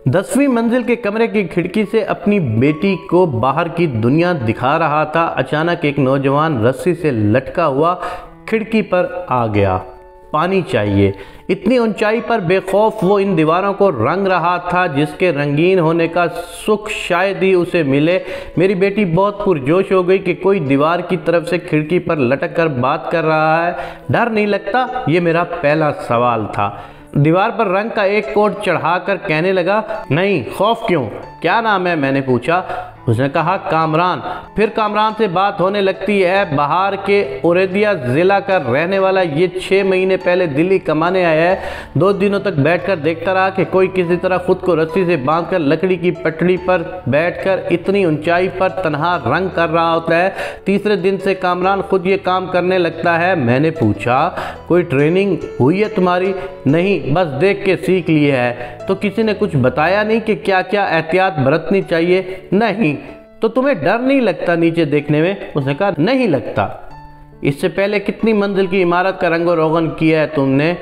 10ویں منزل کے کمرے کی کھڑکی سے اپنی بیٹی کو باہر کی دنیا دکھا رہا تھا۔ اچانک ایک نوجوان رسی سے لٹکا ہوا کھڑکی پر آ گیا۔ پانی چاہیے۔ اتنی اونچائی پر بے خوف وہ ان دیواروں کو رنگ رہا تھا جس کے رنگین ہونے کا سکھ شاید ہی اسے ملے۔ میری بیٹی بہت پرجوش ہو گئی کہ کوئی دیوار کی طرف سے کھڑکی پر لٹک کر بات کر رہا ہے۔ ڈر نہیں لگتا؟ یہ میرا پہلا سوال تھا۔ دیوار پر رنگ کا ایک کوٹ چڑھا کر کہنے لگا، نہیں، خوف کیوں؟ کیا نام ہے؟ میں نے پوچھا۔ اس نے کہا، کامران۔ پھر کامران سے بات ہونے لگتی ہے۔ بہار کے اورودھیا ضلع کا رہنے والا یہ 6 مہینے پہلے دلی کمانے آیا ہے۔ 2 دنوں تک بیٹھ کر دیکھتا رہا کہ کوئی کسی طرح خود کو رسی سے باندھ کر لکڑی کی پٹڑی پر بیٹھ کر اتنی اونچائی پر تنہا رنگ کر رہا ہوتا ہے۔ تیسرے دن سے کامران خود یہ کام کرنے لگتا ہے۔ میں نے پوچھا، کوئی ٹریننگ ہوئی ہے تمہاری؟ نہیں، بس دیکھ کے سیکھ لی ہے۔ تو کسی نے کچھ بتایا نہیں کہ کیا کیا احتیاط برتنی چاہیے؟ نہیں۔ تو تمہیں ڈر نہیں لگتا نیچے دیکھنے میں؟ اس نے کہا، نہیں لگتا۔ اس سے پہلے کتنی منزل کی عمارت کا رنگ و روغن کیا ہے تم نے؟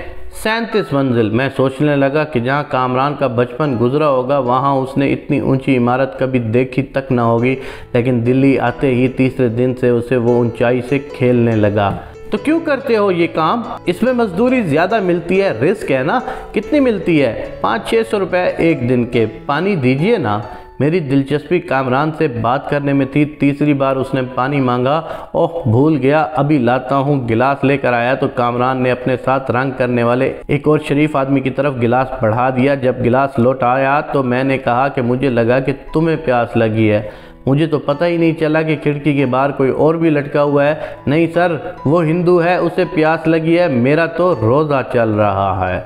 37 منزل۔ میں سوچنے لگا کہ جہاں کامران کا بچپن گزرا ہوگا وہاں اس نے اتنی اونچی عمارت کبھی دیکھی تک نہ ہوگی، لیکن دلی آتے ہی تیسرے دن سے اسے وہ اونچائی سے کھیلنے لگا۔ تو کیوں کرتے ہو یہ کام؟ اس میں مزدوری زیادہ ملتی ہے، رسک ہے نا۔ کتنی ملتی ہے؟ 500-600 روپے ایک دن کے۔ پانی دیجئے نا۔ میری دلچسپی کامران سے بات کرنے میں تھی۔ تیسری بار اس نے پانی مانگا۔ اوہ، بھول گیا، ابھی لاتا ہوں۔ گلاس لے کر آیا تو کامران نے اپنے ساتھ رنگ کرنے والے ایک اور شریف آدمی کی طرف گلاس بڑھا دیا۔ جب گلاس لوٹایا تو میں نے کہا کہ مجھے لگا کہ تمہیں پیاس لگی ہے۔ مجھے تو پتہ ہی نہیں چلا کہ کھڑکی کے باہر کوئی اور بھی لٹکا ہوا ہے۔ نہیں سر، وہ ہندو ہے، اسے پیاس لگی ہے، میرا تو روزہ چل رہا ہے۔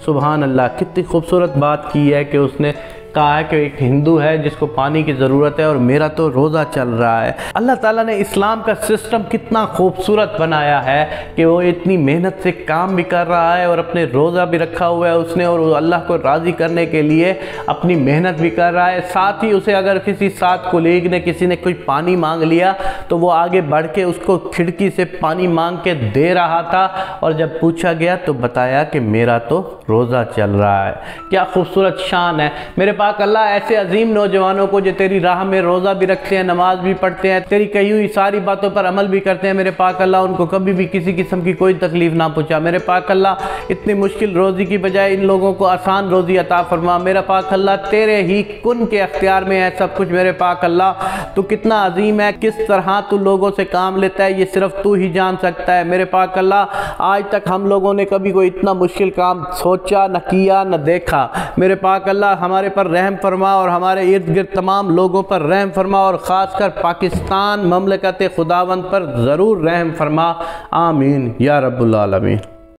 سبحان اللہ، کتنی خوبصورت بات کی ہے کہ اس نے کہا ہے کہ ایک ہندو ہے جس کو پانی کی ضرورت ہے اور میرا تو روزہ چل رہا ہے۔ اللہ تعالیٰ نے اسلام کا سسٹم کتنا خوبصورت بنایا ہے کہ وہ اتنی محنت سے کام بھی کر رہا ہے اور اپنے روزہ بھی رکھا ہوا ہے اس نے، اور اللہ کو راضی کرنے کے لیے اپنی محنت بھی کر رہا ہے۔ ساتھ ہی اسے اگر کسی ساتھ کولیگ نے کسی نے کوئی پانی مانگ لیا تو وہ آگے بڑھ کے اس کو کھڑکی سے پانی مانگ کے دے رہا تھا، اور جب پوچھا گیا تو بتایا کہ میرا تو روزہ چل رہا ہے۔ کیا خوبصورت شان ہے۔ میرے پاک اللہ ایسے عظیم نوجوانوں کو جو تیری راہ میں روزہ بھی رکھتے ہیں، نماز بھی پڑھتے ہیں، تیری کہی ہوئی ساری باتوں پر عمل بھی کرتے ہیں، میرے پاک اللہ ان کو کبھی بھی کسی قسم کی کوئی تکلیف نہ پہنچا۔ میرے پاک اللہ اتنی مشکل روزی کی بجائے ان لوگوں کو آسان روزی عطا فرما۔ میرا پاک اللہ تیرے ہی کن کے اختیار میں ہے سب کچھ۔ میرے پاک اللہ تو کتنا عظیم ہے، کس طرح تو لوگوں سے کام لیتا ہے، یہ صرف تو ہی جان سکتا ہے۔ میرے پاک اللہ آج تک ہم لوگوں نے کبھی کوئی اتنا مشکل کام سوچا نہ کیا نہ دیکھا۔ میرے پاک اللہ ہمارے پر رحم فرما اور ہمارے ارد گرد تمام لوگوں پر رحم فرما، اور خاص کر پاکستان مملکت خداوند پر ضرور رحم فرما۔ آمین یا رب العالمین۔